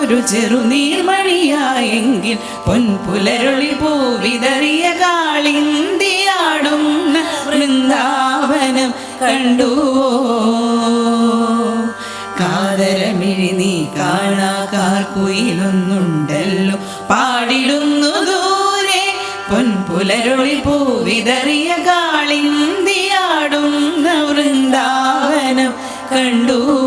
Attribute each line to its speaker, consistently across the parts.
Speaker 1: ഒരു ചെറുനീർമണിയായെങ്കിൽ പൊൻപുലരുളി പൂവിതറിയ കാളിന്തിയാടുന്ന വൃന്ദാവനം കണ്ടുവോ? കാതരമിഴി നീ കാണാക്കാർക്കുയിലൊന്നുണ്ടല്ലോ പാടിടുന്നു ദൂരെ പൊൻപുലരുളി പൂവിതറിയ കാളിന്തിയാടുന്ന വൃന്ദാവനം കണ്ടുവോ?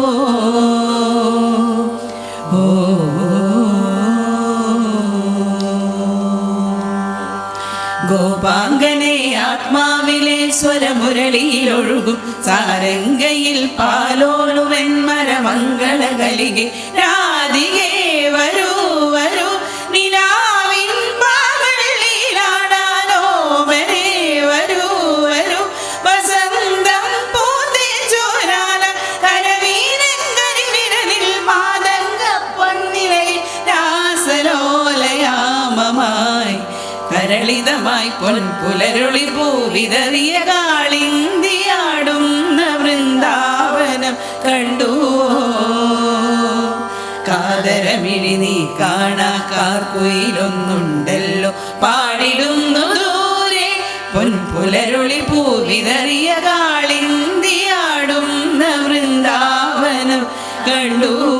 Speaker 1: ഗോപാംഗനെ ആത്മാവിലെ സ്വരമുരളിയിലൊഴുകും സാരംഗയിൽ പാലോളുവൻ മരമംഗളകലികെ രാധികേ വരൂ വരൂ നിലാവിൻ പാവള്ളിയിലാടാനോ വരേ വരൂ വരൂ വസന്തം പൂന്തേ ചോരാന കരവീരൻ കരിവിരലിൽ മാതംഗ പൊന്നിലയിൽ രാസലോലയാമമായി കരളിതമായി പൊൻപുലരുളി പൂവിതറിയ കാളിന്തിയാടുന്ന വൃന്ദാവനം കണ്ടുവോ? കാതരമിഴി നീ കാണാക്കാർക്കുയിലൊന്നുണ്ടല്ലോ പാടിടുന്നു ദൂരെ പൊൻപുലരുളി പൂവിതറിയ കാളിന്തിയാടുന്ന വൃന്ദാവനം കണ്ടുവോ?